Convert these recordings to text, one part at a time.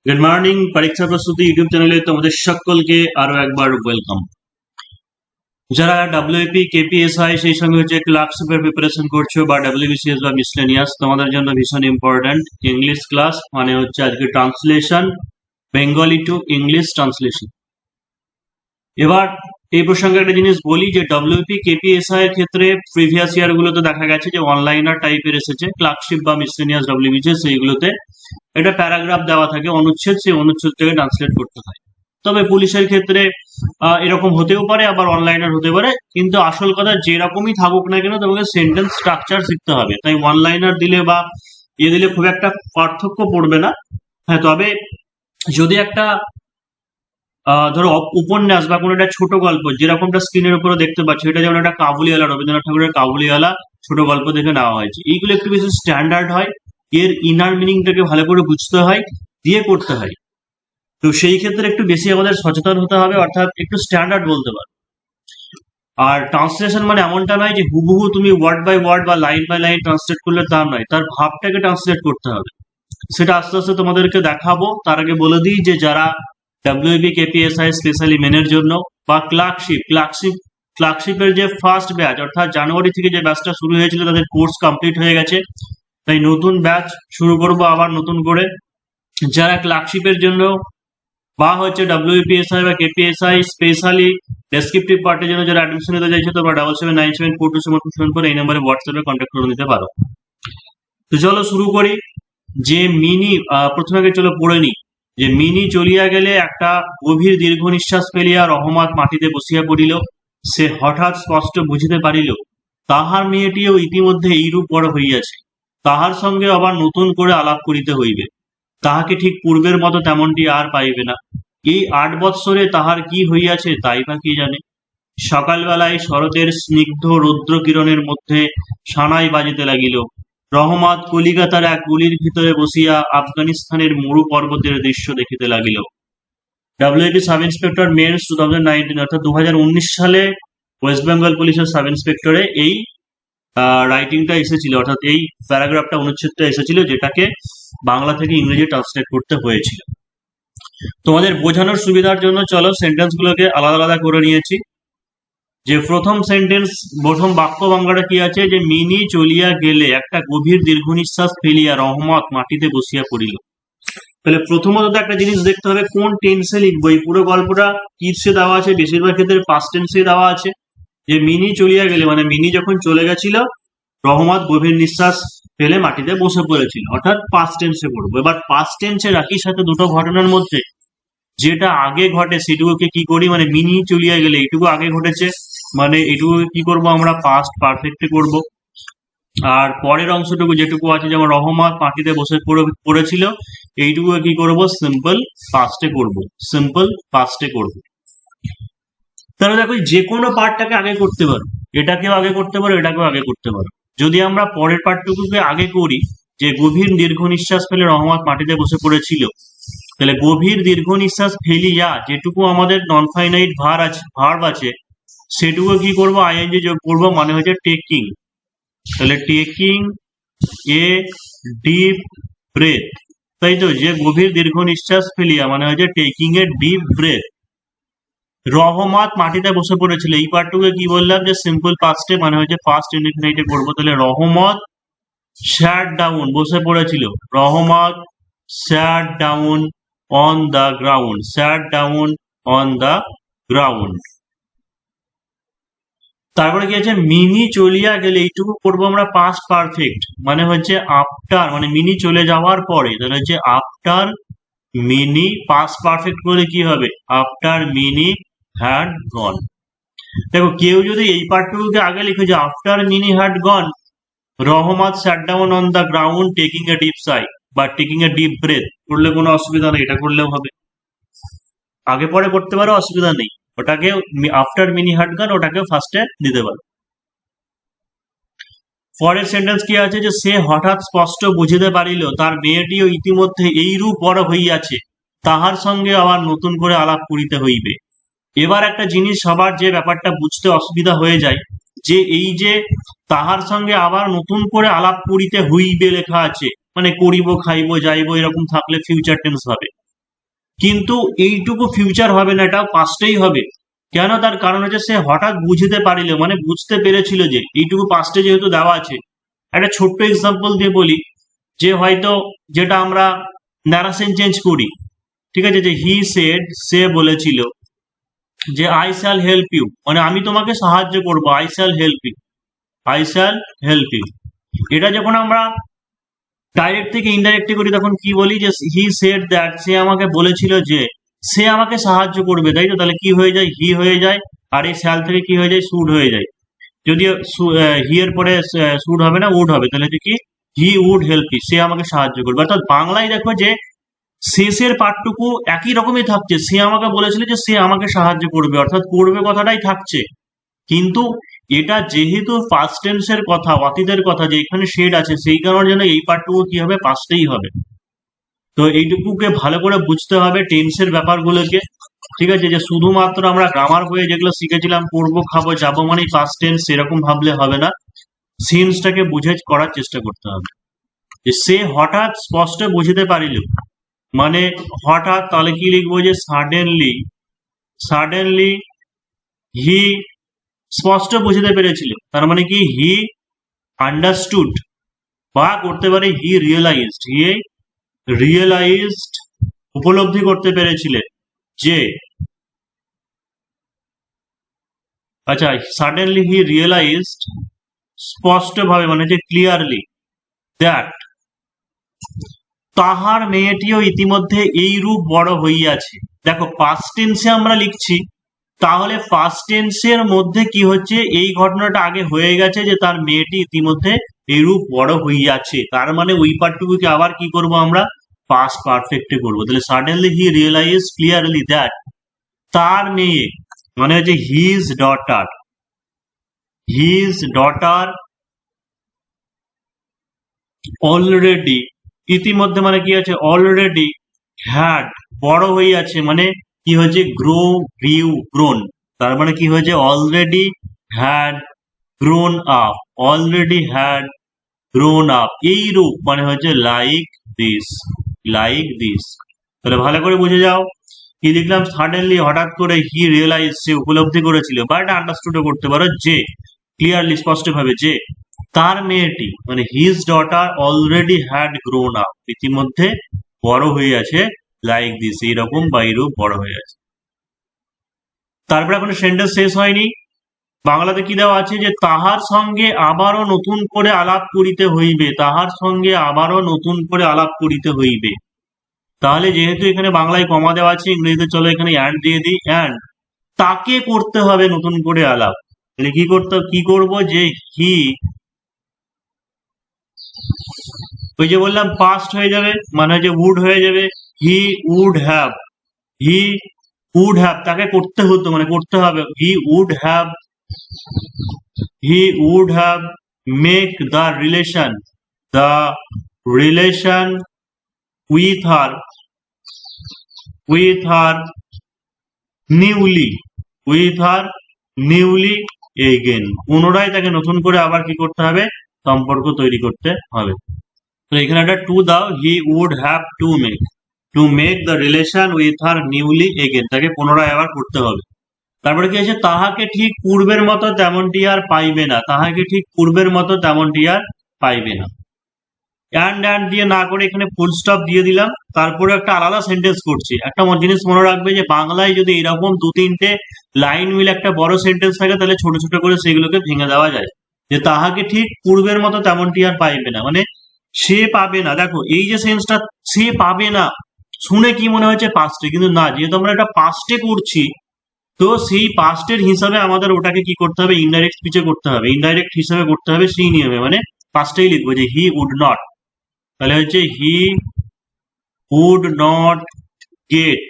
Good morning. পরীক্ষা প্রস্তুতি YouTube চ্যানেলে তোমাদের সকলকে আরো একবার ওয়েলকাম। যারা ডব্লিউপি কেপিএসআই সেই সঙ্গে হচ্ছে ক্লার্কশিপের প্রিপারেশন করছো বা ডব্লিউবিসিএস বা মিসলেনিয়াস, তোমাদের জন্য ভীষণ ইম্পর্ট্যান্ট ইংলিশ ক্লাস, মানে হচ্ছে আজকে translation, Bengali to English translation. এবার এই প্রসঙ্গে একটা জিনিস বলি যে ডব্লিউপি কেপিএসআই এর ক্ষেত্রে প্রিভিয়াস ইয়ার গুলোতে দেখা গেছে যে অনলাইনার টাইপের এসেছে, ক্লার্কশিপ বা মিসলেনিয়াস ডব্লিউবিসিএস সেইগুলোতে একটা প্যারাগ্রাফ দেওয়া থাকে অনুচ্ছেদ, সেই অনুচ্ছেদ থেকে ট্রান্সলেট করতে হয়। তবে পুলিশের ক্ষেত্রে এরকম হতেও পারে, আবার অনলাইনার হতে পারে, কিন্তু আসল কথা যেরকমই থাকুক না কেন তোমাকে সেন্টেন্স স্ট্রাকচার শিখতে হবে। তাই ওয়ান লাইনার দিলে বা দিলে খুব একটা পার্থক্য পড়বে না। হ্যাঁ, তবে যদি একটা ধরো উপন্যাস বা কোনো একটা ছোট গল্প যেরকমটা স্ক্রিনের উপরে দেখতে পাচ্ছ, এটা যেমন একটা কাবুলিওয়ালা, রবীন্দ্রনাথ ঠাকুরের কাবুলিওয়ালা ছোট গল্প দেখে নেওয়া হয়েছে, এইগুলো একটু বেশি স্ট্যান্ডার্ড হয়, এর ইনার মিনিংটাকে ভালো করে বুঝতে হয়, দিয়ে করতে হয়। তো সেই ক্ষেত্রে একটু বেশি আমাদের সচেতন হতে হবে, অর্থাৎ একটু স্ট্যান্ডার্ড বলতে পারো। আর ট্রান্সলেশন মানে এমনটা নয় যে হুবহু তুমি ওয়ার্ড বাই ওয়ার্ড বা লাইন বাই লাইন ট্রান্সলেট করলে তা নয়, তার ভাবটাকে ট্রান্সলেট করতে হবে। সেটা আস্তে আস্তে তোমাদেরকে দেখাবো। তার আগে বলে দিই যে যারা ডব্লিউবি কেপিএসআই স্পেশালি মেনের জন্য বা ক্লার্কশিপের যে ফার্স্ট ব্যাচ, অর্থাৎ জানুয়ারি থেকে যে ব্যাচটা শুরু হয়েছিল তাদের কোর্স কমপ্লিট হয়ে গেছে, তাই নতুন ব্যাচ শুরু করবো আবার নতুন করে। যারা ক্লার্কশিপের জন্য বা হচ্ছে ডব্লিউপিএসআই বা কেপিএসআই স্পেশালি ডেসক্রিপটিভ পার্টের জন্য যারা অ্যাডমিশন নিতে চাইছে, তোমরা 7797427427 এই নাম্বারে হোয়াটসঅ্যাপে কন্ট্যাক্ট করে নিতে পারো। তো চলো শুরু করি। যে মিনি প্রথমে আগে চলো পড়ে নি যে মিনি চলিয়া গেলে একটা গভীর দীর্ঘ নিঃশ্বাস ফেলিয়া রহমত মাটিতে বসিয়া পড়িল। সে হঠাৎ স্পষ্ট বুঝিতে পারিল তাহার মেয়েটিও ইতিমধ্যে এইরূপ বড় হইয়াছে, তাহার সঙ্গে আবার নতুন করে আলাপ করিতে হইবে। তাহাকে ঠিক পূর্বের মতো তেমনটি আর পাইবে না। এই 8 বৎসরে তাহার কি হইয়াছে তাই বা কে জানে। সকালবেলায় শরতের স্নিগ্ধ রৌদ্র কিরণের মধ্যে সানাই বাজিতে লাগিল। রহমত কলিকাতার এক গুলির ভিতরে বসিয়া আফগানিস্তানের মরু পর্বতের দৃশ্য দেখিতে লাগিল। ডব্লিউপি সাব ইন্সপেক্টর মেন্স 2019, অর্থাৎ 2019 সালে ওয়েস্ট বেঙ্গল পুলিশের সাব ইন্সপেক্টরে এই রাইটিংটা এসেছিল, অর্থাৎ এই প্যারাগ্রাফটা অনুচ্ছেদটা এসেছিল, যেটাকে বাংলা থেকে ইংরেজি ট্রান্সলেট করতে হয়েছিল। তোমাদের বোঝানোর সুবিধার জন্য চলো সেন্টেন্স গুলোকে আলাদা আলাদা করে নিয়েছি। যে প্রথম সেন্টেন্স, প্রথম বাক্য বাংলাটা কি আছে, যে মিনি চলিয়া গেলে একটা গভীর দীর্ঘ নিঃশ্বাস ফেলিয়া রহমত মাটিতে বসিয়া পড়িল। তাহলে প্রথমত একটা জিনিস দেখতে হবে কোন টেন্সে লিখবো। এই পুরো গল্পটা কিসে দেওয়া আছে, বেশিরভাগ ক্ষেত্রে পাস্ট টেন্সে দেওয়া আছে। যে মিনি চলিয়া গেলে মানে মিনি যখন চলে গেছিল, রহমত গভীর নিঃশ্বাস ফেলে মাটিতে বসে পড়েছিল, অর্থাৎ পাস্ট টেন্সে পড়বো। এবার পাস্ট টেন্সে রাখি সাথে দুটো ঘটনার মধ্যে যেটা আগে ঘটে সেটুকুকে কি করি, মানে মিনি চলিয়া গেলে এইটুকু আগে ঘটেছে, মানে এইটুকুকে কি করব আমরা পাস্ট পারফেক্টে করব। আর পরের অংশটুকু যেটুকু আছে, যেমন রহমত মাটিতে বসে পড়েছিল, এইটুকু কি করব সিম্পল পাস্টে করব, সিম্পল পাস্টে করব। তাহলে দেখো যে কোনো পার্টটাকে আগে করতে পারো, এটাকেও আগে করতে পারো, এটাকেও আগে করতে পারো। যদি আমরা পরের পার্টটুকুকে আগে করি, যে গভীর দীর্ঘ নিঃশ্বাস ফেলে রহমত মাটিতে বসে পড়েছিল, তাহলে গভীর দীর্ঘ নিঃশ্বাস ফেলিয়া যেটুকু আমাদের নন ফাইনাইট ভার্ব আছে সেটুকু কি করব আইএনজি যোগ করবো, মানে হচ্ছে টেকিং। তাহলে টেকিং এ ডিপ ব্রেথ, তাই তো, যে গভীর দীর্ঘ নিঃশ্বাস ফেলিয়া মানে হচ্ছে টেকিং এ ডিপ ব্রেথ। রহমত মাটিতে বসে পড়েছিল, এই পার্টটুকে কি বললাম, যে সিম্পল পাস্টে মানে হচ্ছে ফার্স্ট ইনডিফিনিটে করবো। তাহলে রহমত স্যাট ডাউন, বসে পড়েছিল, Rahmat sat down on the ground, sat down on the ground. তারপরে কি আছে, মিনি চলিয়া গেলে, এইটুকু করবো আমরা পাস্ট পারফেক্ট, মানে হচ্ছে আফটার, মানে মিনি চলে যাওয়ার পরে, তাহলে হচ্ছে আফটার মিনি, পাস্ট পারফেক্ট করে কি হবে, আফটার মিনি হ্যাড গন। দেখো কেউ যদি এই পার্টটুকুকে আগে লিখে যে after mini had gone, Rahmat sat down on the ground taking a deep sigh বা টেকিং এ ডিপ ব্রেথ, করলে কোনো অসুবিধা নেই, এটা করলেও হবে। আগে পরে করতে পারো, অসুবিধা নেই। ওটাকে আফটার মিনি হ্যাড গন ওটাকে ফার্স্টে দিতে পারো। পরের সেন্টেন্স কি আছে, যে সে হঠাৎ স্পষ্ট বুঝিতে পারিল তার মেয়েটিও ইতিমধ্যে এইরূপ বড় হইয়াছে, তাহার সঙ্গে আবার নতুন করে আলাপ করিতে হইবে। এবার একটা জিনিস সবার যে ব্যাপারটা বুঝতে অসুবিধা হয়ে যায়, যে এই যে তাহার সঙ্গে আবার নতুন করে আলাপ করিতে হইবে লেখা আছে, মানে করিব খাইব যাইব এরকম থাকলে ফিউচার টেন্স হবে। কিন্তু এইটুকু ফিউচার হবে না, এটাও পাস্টেই হবে। কেন? তার কারণ হচ্ছে সে হঠাৎ বুঝতে পারিল, মানে বুঝতে পেরেছিল যে এইটুকু পাস্টে যেহেতু দেওয়া আছে। একটা ছোট্ট এক্সাম্পল দিয়ে বলি, যে হয়তো যেটা আমরা ন্যারেশন চেঞ্জ করি, ঠিক আছে, যে হি সেড, সে বলেছিল, যে আই শ্যাল হেল্প ইউ, মানে আমি তোমাকে সাহায্য করবো, I shall help you, I shall help you. এটা যখন আমরা ডাইরেক্ট থেকে ইনডাইরেক্টে করি তখন কি বলি, যে হি সেড দ্যাট, সে আমাকে বলেছিল যে সে আমাকে সাহায্য করবে, তাই তো? তাহলে কি হয়ে যায়? হি হয়ে যায়, আর এই শ্যাল থেকে কি হয়ে যায়? শুড হয়ে যায়। যদিও হি এর পরে শুড হবে না, উড হবে, তাহলে কি হি উড হেল্প মি, সে আমাকে সাহায্য করবে। অর্থাৎ বাংলায় দেখো যে শেষের পার্টটুকু একই রকমই থাকছে, সে আমাকে বলেছিল যে সে আমাকে সাহায্য করবে, অর্থাৎ করবে কথাটাই থাকছে। কিন্তু এটা যেহেতু পাস্ট টেন্সের কথা, অতীতের কথা, যে এখানে শেড আছে, সেই কারণের জন্য এই পার্টটুকু কি হবে? পাস্টেই হবে। তো এইটুকুকে ভালো করে বুঝতে হবে টেন্সের ব্যাপারগুলোকে, ঠিক আছে? যে শুধুমাত্র আমরা গ্রামার বইয়ে যেগুলো শিখেছিলাম, পড়বো খাবো যাবো মানে পাস্ট টেন্স, সেরকম ভাবলে হবে না। সেন্সটাকে বুঝে করার চেষ্টা করতে হবে। যে সে হঠাৎ স্পষ্ট বুঝতে পারিল, মানে হঠাৎ, তাহলে কি লিখবো? যে সাডেনলি, সাডেনলি হি স্পষ্ট বুঝতে পেরেছিল, তার মানে কি হি আন্ডারস্টুড, বা করতে পারে হি রিয়েলাইজড, হি রিয়েলাইজড, উপলব্ধি করতে পেরেছিলেন যে, আচ্ছা, সাডেনলি হি রিয়েলাইজড, স্পষ্টভাবে মানে যে ক্লিয়ারলি, দ্যাট, তাহার মেয়েটিও ইতিমধ্যে এই রূপ বড় হইয়াছে। দেখো পাস্ট টেন্সে আমরা লিখছি, তাহলে পাস্ট টেন্সের মধ্যে কি হচ্ছে? এই ঘটনাটা আগে হয়ে গেছে, যে তার মেয়েটি ইতিমধ্যে এইরূপ বড় হইয়াছে, তার মানে ওই পার্টটুকুকে আবার কি করব আমরা? পাস্ট পারফেক্টে করবো। তাহলে suddenly he realize clearly that, তার মেয়ে মানে হচ্ছে his daughter, his daughter already, ইতিমধ্যে মানে কি আছে? অলরেডি হ্যাড, বড় হইয়াছে, মানে কি হয়েছে? গ্রোন, তার মানে কি হয়েছে? Already had grown up, already had grown up. এই রূপ মানে হচ্ছে লাইক দিস, লাইক দিস। তাহলে ভালো করে বুঝে যাও কি লিখলাম? সাডেনলি, হঠাৎ করে, হি রিয়েলাইজ, সে উপলব্ধি করেছিল, বা এটা আন্ডারস্টুডও করতে পারো, যে ক্লিয়ারলি, স্পষ্ট ভাবে, যে তার মেয়েটি মানে his daughter already had grown up, ইতিমধ্যে বড় হয়ে আছে, লাইক দিস, এইরকম বা এইরূপ বড় হয়ে আছে। তারপরে এখন সেন্টেন্স শেষ হয়নি, বাংলাতে কি দেওয়া আছে? যে তাহার সঙ্গে আবারও নতুন করে আলাপ করিতে হইবে, তাহার সঙ্গে আবারও নতুন করে আলাপ করিতে হইবে। তাহলে যেহেতু এখানে বাংলায় কমা দেওয়া আছে, ইংরেজিতে চলো এখানে অ্যান্ড দিয়ে দিই, অ্যান্ড তাকে করতে হবে নতুন করে আলাপ। তাহলে কি করব? যে হি, ওই যে বললাম পাস্ট হয়ে যাবে, মানে যে উড হয়ে যাবে, he would have, he would have, তাকে করতে হতো মানে করতে হবে, he would have, he would have make the relation, the relation with her, with her newly, with her newly again, পুনরায় তাকে নতুন করে আবার কি করতে হবে? সম্পর্ক তৈরি করতে হবে। তো এখানে একটা টু দাও, he would have to make the relation with her newly again, তাকে পুনরায় আবার করতে হবে। তারপরে কি আছে? তাহাকে ঠিক পূর্বের মতো তেমনটি আর পাইবে না, তাহাকে ঠিক পূর্বের মতো তেমনটি আর পাইবে না। অ্যান্ড দিয়ে না করে এখানে ফুল স্টপ দিয়ে দিলাম, তারপরে একটা আলাদা সেন্টেন্স করছি। একটা জিনিস মনে রাখবে, যে বাংলায় যদি এরকম দু তিনটে লাইন মিলে একটা বড় সেন্টেন্স থাকে, তাহলে ছোট ছোট করে সেগুলোকে ভেঙে দেওয়া যায়। যে তাহাকে ঠিক পূর্বের মতো তেমনটি আর পাইবে না, মানে সে পাবে না। দেখো এই যে সেন্সটা, সে পাবে না, শুনে কি মনে হচ্ছে পাস্টে, কিন্তু না, যেহেতু আমরা এটা পাস্টে করছি, তো সেই পাস্টের হিসাবে আমাদের ওটাকে কি করতে হবে? ইনডাইরেক্ট স্পিচে করতে হবে, ইনডাইরেক্ট হিসাবে করতে হবে সেই নিয়মে, মানে পাস্টেই লিখবো, যে হি উড নট, তাহলে হচ্ছে he would not get,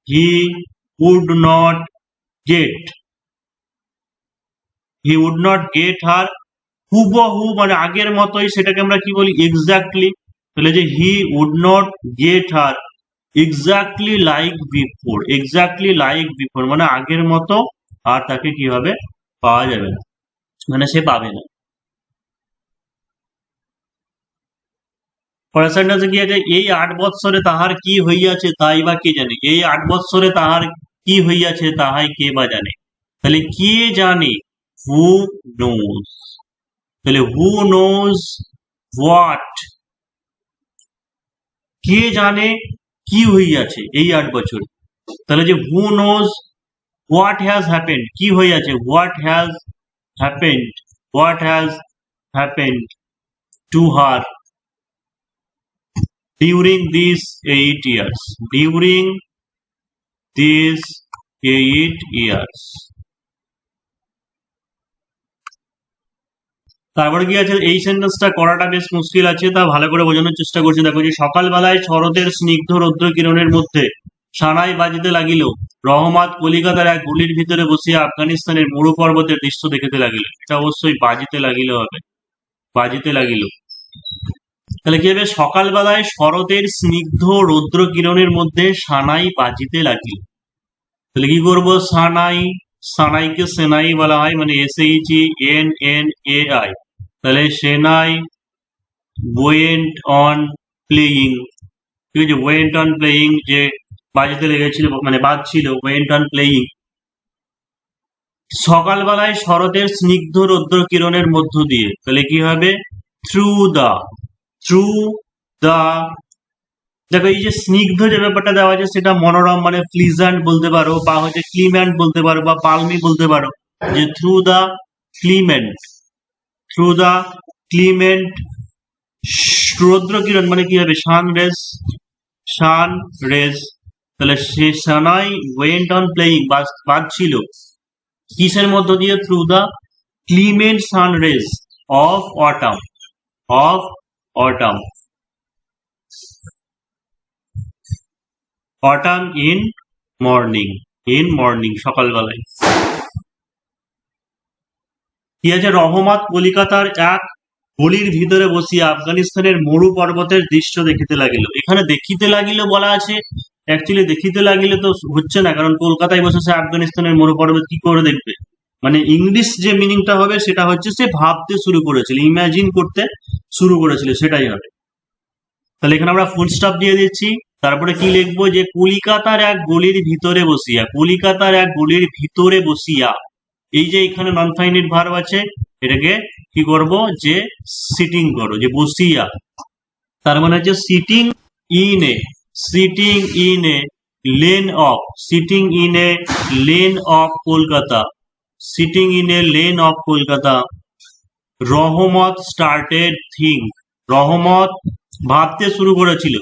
he would not get, he would not get her, হুবহু মানে আগের মতোই, সেটাকে আমরা কি বলি? এক্স্যাক্টলি। তাহলে যে he would not get her exactly like before, exactly like before মানে আগের মতো, আর তাকে কি হবে? পাওয়া যাবে না, মানে সে পাবে না। পরের সেন্টেন্সে কি আছে, এই 8 বৎসরে তাহার কি হইয়াছে তাই বা কে জানে। এই 8 বৎসরে তাহার কি হইয়াছে তাহাই কে বা জানে। তাহলে কে জানে, হু নোজ। তাহলে হু নোজ হোয়াট, কে জানে কি হইয়াছে এই 8 বছরে। তাহলে যে who knows what has happened, কি হইয়াছে, what has happened, what has happened to her during these 8 years, during these 8 years। তারপরে কি আছে, এই সেন্টেন্সটা করাটা বেশ মুশকিল আছে, তা ভালো করে বোঝানোর চেষ্টা করছি। দেখো যে সকালবেলায় শরতের স্নিগ্ধ রৌদ্র কিরণের মধ্যে সানাই বাজিতে লাগিল, রহমত কলিকাতার এক গলির ভিতরে বসিয়া আফগানিস্তানের মরু পর্বতের দৃশ্য দেখিতে লাগিল। এটা অবশ্যই বাজিতে লাগিল হবে, বাজিতে লাগিল। তাহলে কি হবে, সকালবেলায় শরতের স্নিগ্ধ রৌদ্র কিরণের মধ্যে সানাই বাজিতে লাগিল। তাহলে কি করবো, সানাই, সানাইকে সেনাই বলা হয়, মানে SHENNAI। তাহলে সেনাই ওয়েন্ট অন প্লেয়িং, ঠিক আছে, ওয়েন্ট অন প্লেয়িং, যে বাজিতে লেগেছিল মানে বাজছিল, ওয়েন্ট অন প্লেয়িং। সকালবেলায় শরতের স্নিগ্ধ রৌদ্র কিরণের মধ্য দিয়ে, তাহলে কি হবে, থ্রু দা, থ্রু দা। দেখো এই যে স্নিগ্ধ যে ব্যাপারটা দেওয়া আছে সেটা মনোরম মানে প্লিজেন্ট বলতে পারো, বা হচ্ছে ক্লিমেন্ট বলতে পারো, বা পালমি বলতে পারো। যে through the clement, through the clement রৌদ্র কিরণ মানে কি হবে, সান রেজ, সান রেজ। তাহলে সে সানাই ওয়েন্ট অন প্লেয়িং, বাজছিল কিসের মধ্য দিয়ে, through the clement sun rays of autumn, of autumn, autumn in morning, in morning সকালবেলায়। কি আছে, রহমত কলিকাতার এক গলির ভিতরে বসিয়া আফগানিস্তানের মরু পর্বতের দৃশ্য দেখিতে লাগিল। এখানে দেখিতে লাগিল বলা আছে, অ্যাকচুয়ালি দেখিতে লাগিলে তো হচ্ছে না, কারণ কলকাতায় বসে সে আফগানিস্তানের মরু পর্বত কি করে দেখবে। মানে ইংলিশ যে মিনিংটা হবে সেটা হচ্ছে সে ভাবতে শুরু করেছিল, ইমাজিন করতে শুরু করেছিল, সেটাই হবে। তাহলে এখানে আমরা ফুল স্টপ দিয়ে দিচ্ছি। তারপরে কি লিখবো, যে কলিকাতার এক গলির ভিতরে বসিয়া, কলিকাতার এক গলির ভিতরে বসিয়া। এই যে এখানে নন ফাইনাইট ভার্ব আছে, এটাকে কি করব, যে সিটিং করো, যে বসিয়া, তার মানে হচ্ছে sitting in a, sitting in a lane of, sitting in a lane of Kolkata, sitting in a lane of Kolkata. Rahmat started think, রহমত ভাবতে শুরু করেছিল,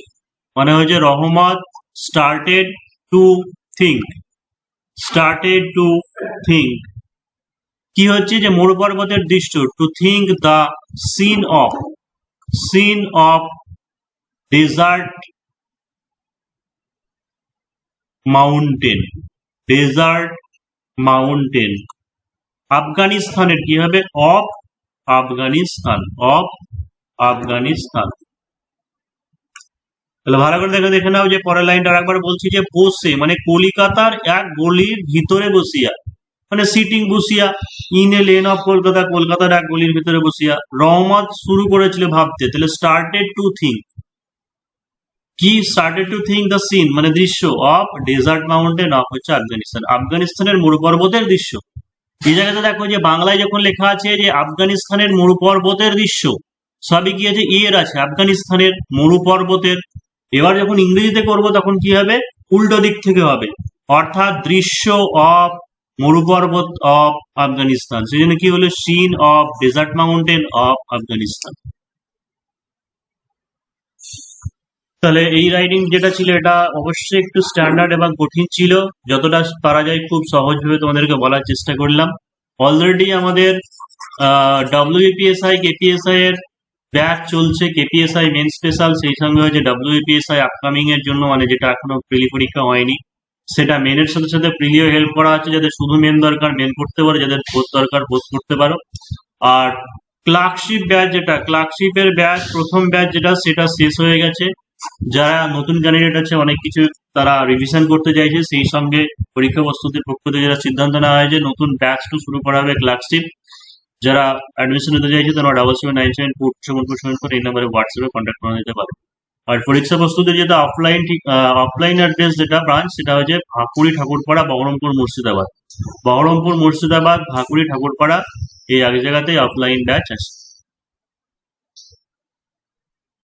মানে হচ্ছে Rahmat started to think, started to think. কি হচ্ছে, যে মরু পর্বতের দৃশ্য, to think the scene of, scene of desert mountain, desert mountain. আফগানিস্তানের কি হবে, অফ আফগানিস্তান, অফ আফগানিস্তান। তাহলে ভালো করে দেখে দেখে নাও, যে পরের লাইনটা একবার বলছি, যে বসে মানে কলিকাতার এক গলির ভিতরে বসিয়া, মানে সিটিং বসিয়া, in a lane of Kolkata, কলকাতার এক গলির ভিতরে বসিয়া। রহমত শুরু করেছিল ভাবতে, তাহলে স্টার্টেড টু থিঙ্ক, কি started to think the scene মানে দৃশ্য, অফ ডেজার্ট মাউন্টেন অফ হচ্ছে আফগানিস্তান, আফগানিস্তানের মরু পর্বতের দৃশ্য। এই জায়গাতে দেখো যে বাংলায় যখন লেখা আছে যে আফগানিস্তানের মরু পর্বতের দৃশ্য, সবই কি আছে, এর আছে আফগানিস্তানের মরু পর্বতের। এবার যখন ইংরেজিতে করব তখন কি হবে, উল্টো দিক থেকে হবে, অর্থাৎ দৃশ্য অফ মরু পর্বত অফ আফগানিস্তান। সেই জন্য কি হলো, scene of desert mountain of Afghanistan. তাহলে এই রাইডিং যেটা ছিল এটা অবশ্যই একটু স্ট্যান্ডার্ড এবং কঠিন ছিল, যতটা পারা যায় খুব সহজভাবে তোমাদেরকে বলার চেষ্টা করলাম। অলরেডি আমাদের WBPSI KPSI এর ব্যাচ চলছে, KPSI মেন স্পেশাল, সেই সঙ্গে হচ্ছে WBPSI আপকামিং এর জন্য, মানে যেটা এখনো প্রিলি পরীক্ষা হয়নি, সেটা মেনের সাথে সাথে প্রিলিও হেল্প করা আছে, যাদের শুধু মেন দরকার মেন করতে পারো, যাদের পোস্ট দরকার পোস্ট করতে পারো। আর ক্লার্কশিপ ব্যাচ, যেটা ক্লার্কশিপের ব্যাচ প্রথম ব্যাচ যেটা, সেটা শেষ হয়ে গেছে। যারা নতুন ক্যান্ডিডেট আছে অনেক কিছু তারা রিভিশন করতে চাইছে, সেই সঙ্গে পরীক্ষা প্রস্তুতির পক্ষ থেকে যারা সিদ্ধান্ত নেওয়া হয়েছে নতুন ব্যাচটা শুরু করা হবে ক্লার্কশিপ। যারা অ্যাডমিশন নিতে চাইছে তারা 7797474747 এই নাম্বারে হোয়াটসঅ্যাপে কন্ট্যাক্ট করে নিতে পারে। আর পরীক্ষা প্রস্তুতির যেটা অফলাইন অ্যাড্রেস যেটা ব্রাঞ্চ সেটা হচ্ছে ভাকুড়ি ঠাকুরপাড়া বহরমপুর মুর্শিদাবাদ। বহরমপুর মুর্শিদাবাদ ভাকুড়ি ঠাকুরপাড়া এই এক জায়গাতেই অফলাইন ব্যাচ আছে।